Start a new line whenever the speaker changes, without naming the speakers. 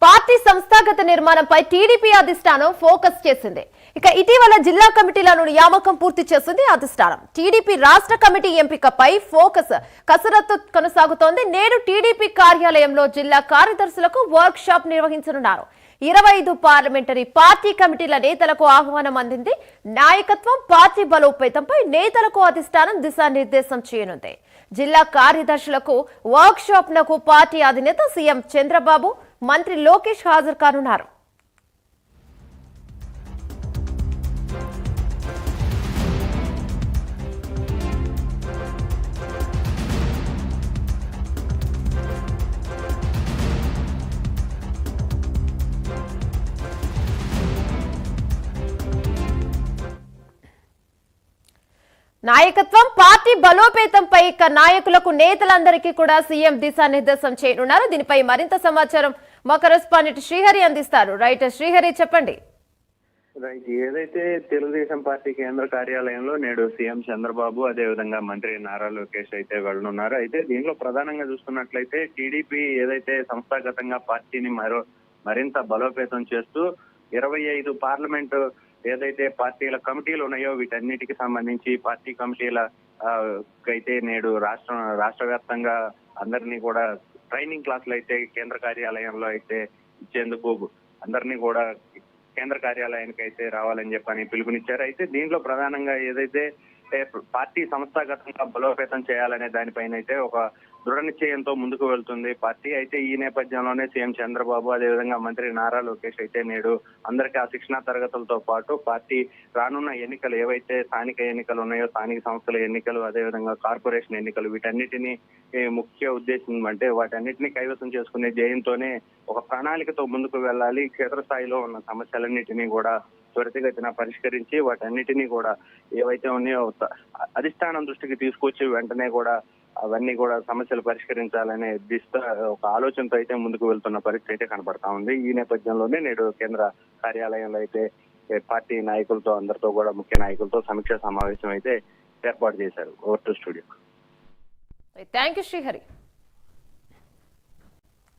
Party సంస్థాగత నిర్మాణంపై TDP అధిష్టానం ఫోకస్ చేసింది. ఇక ఇటీవల జిల్లా కమిటీలను నియామకం పూర్తి చేసింది అధిష్టానం. టీడీపీ రాష్ట్ర కమిటీ ఎంపికపై ఫోకస్ కసరత్తు కొనసాగుతోంది. నేడు టీడీపీ కార్యాలయంలో జిల్లా కార్యదర్శులకు వర్క్ షాప్ నిర్వహించనున్నారు. 25 పార్లమెంటరీ పార్టీ కమిటీల నేతలకు ఆహ్వానం అందింది. నాయకత్వం, పార్టీ బలోపేతంపై నేతలకు అధిష్టానం దిశానిర్దేశం చేయనుంది. జిల్లా కార్యదర్శులకు వర్క్ షాప్ నకు పార్టీ అధినేత సీఎం చంద్రబాబు, మంత్రి లోకేష్ హాజరు కానున్నారు. నాయకత్వం, పార్టీ బలోపేతంపై నాయకులకు, నేతలందరికీ కూడా సీఎం దిశానిర్దేశం చేయనున్నారు. దీనిపై మరింత సమాచారం మా కరెస్పాండెంట్ శ్రీహరి అందిస్తారు. రైట్ శ్రీహరి, చెప్పండి.
ఏదైతే తెలుగుదేశం పార్టీ కేంద్ర కార్యాలయంలో నేడు సీఎం చంద్రబాబు, అదేవిధంగా మంత్రి నారా లోకేష్ అయితే వెళ్ళనున్నారు. అయితే దీనిలో ప్రధానంగా చూస్తున్నట్లయితే టీడీపీ ఏదైతే సంస్థాగతంగా పార్టీని మరింత బలోపేతం చేస్తూ 25 పార్లమెంటు ఏదైతే పార్టీల కమిటీలు ఉన్నాయో వీటన్నిటికి సంబంధించి పార్టీ కమిటీల అయితే నేడు రాష్ట్ర వ్యాప్తంగా అందరినీ కూడా ట్రైనింగ్ క్లాసులు అయితే కేంద్ర కార్యాలయంలో అయితే ఇచ్చేందుకు అందరినీ కూడా కేంద్ర కార్యాలయానికి అయితే రావాలని చెప్పని పిలుపునిచ్చారు. అయితే దీంట్లో ప్రధానంగా ఏదైతే పార్టీ సంస్థాగతంగా బలోపేతం చేయాలనే దానిపైన అయితే ఒక దృఢ నిశ్చయంతో ముందుకు వెళ్తుంది పార్టీ. అయితే ఈ నేపథ్యంలోనే సీఎం చంద్రబాబు, అదేవిధంగా మంత్రి నారా లోకేష్ అయితే నేడు అందరికీ ఆ శిక్షణా తరగతులతో పాటు పార్టీ రానున్న ఎన్నికలు ఏవైతే స్థానిక ఎన్నికలు ఉన్నాయో, స్థానిక సంస్థల ఎన్నికలు, అదేవిధంగా కార్పొరేషన్ ఎన్నికలు, వీటన్నిటినీ ముఖ్య ఉద్దేశం అంటే వాటన్నిటినీ కైవసం చేసుకునే ధ్యేయంతోనే ఒక ప్రణాళికతో ముందుకు వెళ్ళాలి. క్షేత్రస్థాయిలో ఉన్న సమస్యలన్నిటినీ కూడా త్వరితగతిన పరిష్కరించి వాటన్నిటినీ కూడా ఏవైతే ఉన్నాయో అధిష్టానం దృష్టికి తీసుకొచ్చి వెంటనే కూడా అవన్నీ కూడా సమస్యలు పరిష్కరించాలనే ఒక ఆలోచనతో అయితే ముందుకు వెళ్తున్న పరిస్థితి అయితే కనబడతా ఉంది. ఈ నేపథ్యంలోనే నేడు కేంద్ర కార్యాలయంలో అయితే పార్టీ నాయకులతో, అందరితో కూడా ముఖ్య నాయకులతో సమీక్ష సమావేశం అయితే ఏర్పాటు చేశారు. Over to studio.
Thank you Srihari.